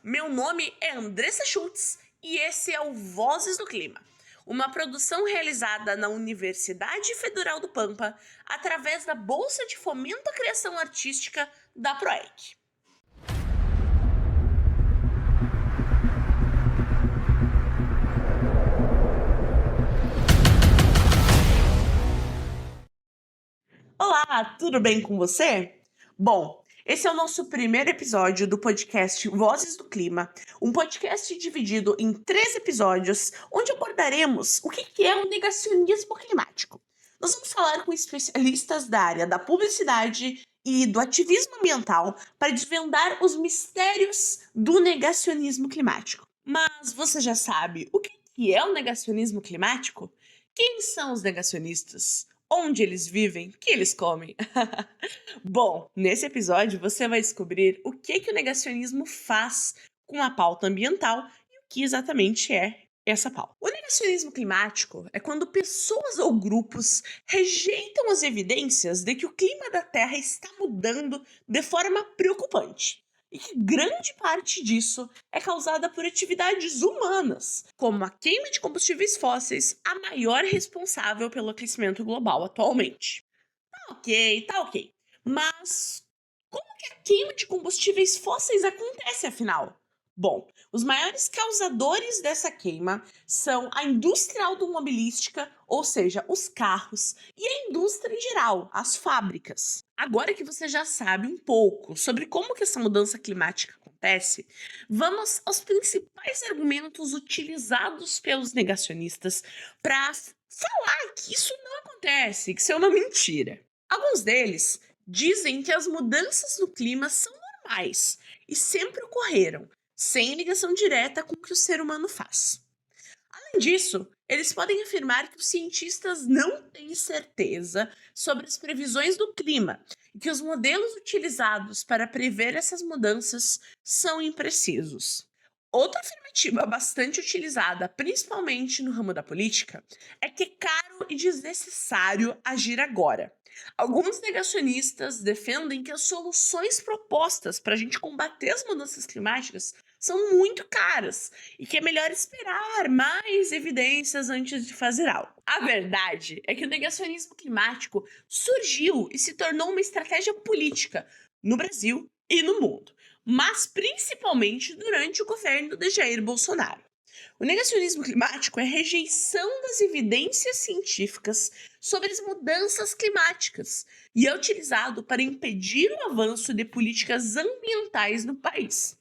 Meu nome é Andressa Schultz e esse é o Vozes do Clima, uma produção realizada na Universidade Federal do Pampa através da Bolsa de Fomento à Criação Artística da PROEC. Olá, tudo bem com você? Bom, esse é o nosso primeiro episódio do podcast Vozes do Clima, um podcast dividido em 3 episódios, onde abordaremos o que é o negacionismo climático. Nós vamos falar com especialistas da área da publicidade e do ativismo ambiental para desvendar os mistérios do negacionismo climático. Mas você já sabe o que é o negacionismo climático? Quem são os negacionistas? Onde eles vivem? O que eles comem? Bom, nesse episódio você vai descobrir o que o negacionismo faz com a pauta ambiental e o que exatamente é essa pauta. O negacionismo climático é quando pessoas ou grupos rejeitam as evidências de que o clima da Terra está mudando de forma preocupante. E que grande parte disso é causada por atividades humanas, como a queima de combustíveis fósseis, a maior responsável pelo aquecimento global atualmente. Tá ok. Mas como que a queima de combustíveis fósseis acontece, afinal? Bom, os maiores causadores dessa queima são a indústria automobilística, ou seja, os carros, e a indústria em geral, as fábricas. Agora que você já sabe um pouco sobre como que essa mudança climática acontece, vamos aos principais argumentos utilizados pelos negacionistas para falar que isso não acontece, que isso é uma mentira. Alguns deles dizem que as mudanças no clima são normais e sempre ocorreram, sem ligação direta com o que o ser humano faz. Além disso, eles podem afirmar que os cientistas não têm certeza sobre as previsões do clima e que os modelos utilizados para prever essas mudanças são imprecisos. Outra afirmativa bastante utilizada, principalmente no ramo da política, é que é caro e desnecessário agir agora. Alguns negacionistas defendem que as soluções propostas para a gente combater as mudanças climáticas são muito caras e que é melhor esperar mais evidências antes de fazer algo. A verdade é que o negacionismo climático surgiu e se tornou uma estratégia política no Brasil e no mundo, mas principalmente durante o governo de Jair Bolsonaro. O negacionismo climático é a rejeição das evidências científicas sobre as mudanças climáticas e é utilizado para impedir o avanço de políticas ambientais no país.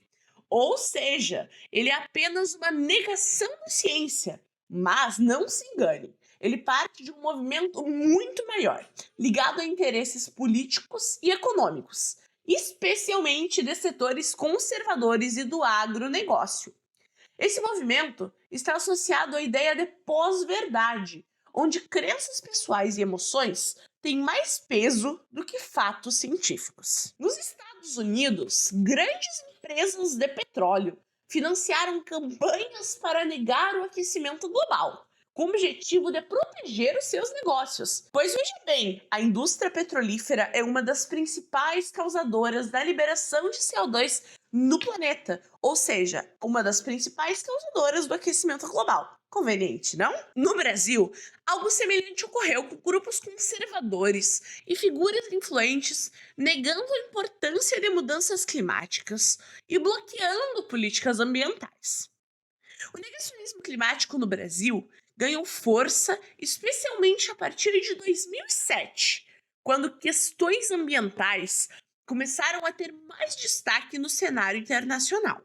Ou seja, ele é apenas uma negação da ciência, mas não se engane, ele parte de um movimento muito maior, ligado a interesses políticos e econômicos, especialmente de setores conservadores e do agronegócio. Esse movimento está associado à ideia de pós-verdade, onde crenças pessoais e emoções têm mais peso do que fatos científicos. Nos Estados Unidos, grandes empresas de petróleo financiaram campanhas para negar o aquecimento global, com o objetivo de proteger os seus negócios. Pois veja bem, a indústria petrolífera é uma das principais causadoras da liberação de CO2 no planeta, ou seja, uma das principais causadoras do aquecimento global. Conveniente, não? No Brasil, algo semelhante ocorreu com grupos conservadores e figuras influentes negando a importância de mudanças climáticas e bloqueando políticas ambientais. O negacionismo climático no Brasil ganhou força especialmente a partir de 2007, quando questões ambientais começaram a ter mais destaque no cenário internacional.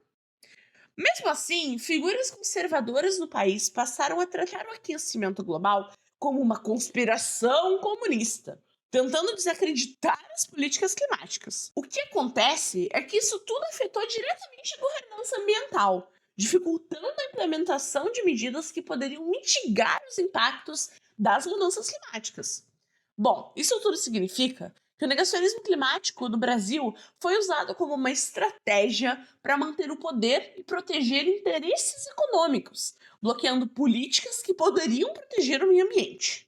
Mesmo assim, figuras conservadoras no país passaram a tratar o aquecimento global como uma conspiração comunista, tentando desacreditar as políticas climáticas. O que acontece é que isso tudo afetou diretamente a governança ambiental, dificultando a implementação de medidas que poderiam mitigar os impactos das mudanças climáticas. Bom, isso tudo significa que o negacionismo climático no Brasil foi usado como uma estratégia para manter o poder e proteger interesses econômicos, bloqueando políticas que poderiam proteger o meio ambiente.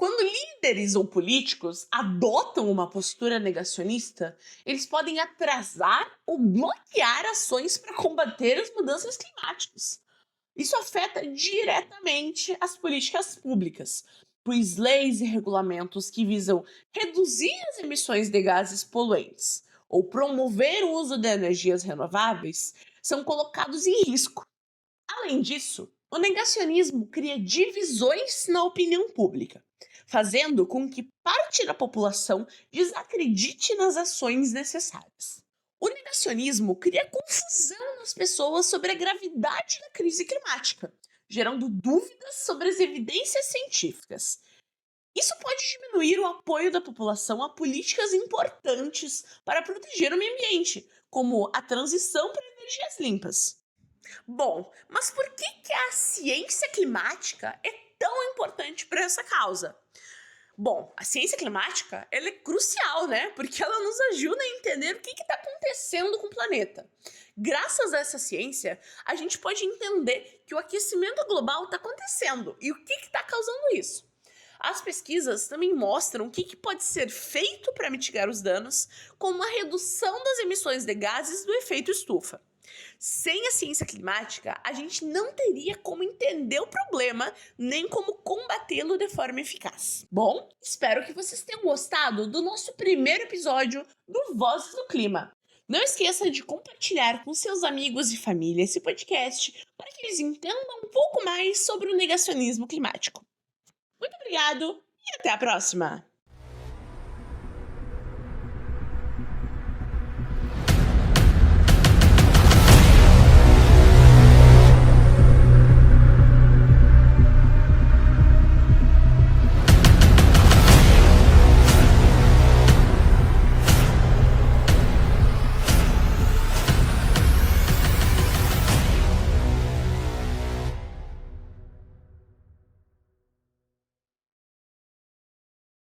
Quando líderes ou políticos adotam uma postura negacionista, eles podem atrasar ou bloquear ações para combater as mudanças climáticas. Isso afeta diretamente as políticas públicas, pois leis e regulamentos que visam reduzir as emissões de gases poluentes ou promover o uso de energias renováveis são colocados em risco. Além disso, o negacionismo cria divisões na opinião pública, fazendo com que parte da população desacredite nas ações necessárias. O negacionismo cria confusão nas pessoas sobre a gravidade da crise climática, gerando dúvidas sobre as evidências científicas. Isso pode diminuir o apoio da população a políticas importantes para proteger o meio ambiente, como a transição para energias limpas. Bom, mas por que a ciência climática é tão importante para essa causa? Bom, a ciência climática ela é crucial, né? Porque ela nos ajuda a entender o que está acontecendo com o planeta. Graças a essa ciência, a gente pode entender que o aquecimento global está acontecendo e o que está causando isso. As pesquisas também mostram o que pode ser feito para mitigar os danos, como a redução das emissões de gases do efeito estufa. Sem a ciência climática, a gente não teria como entender o problema, nem como combatê-lo de forma eficaz. Bom, espero que vocês tenham gostado do nosso primeiro episódio do Vozes do Clima. Não esqueça de compartilhar com seus amigos e família esse podcast para que eles entendam um pouco mais sobre o negacionismo climático. Muito obrigado e até a próxima!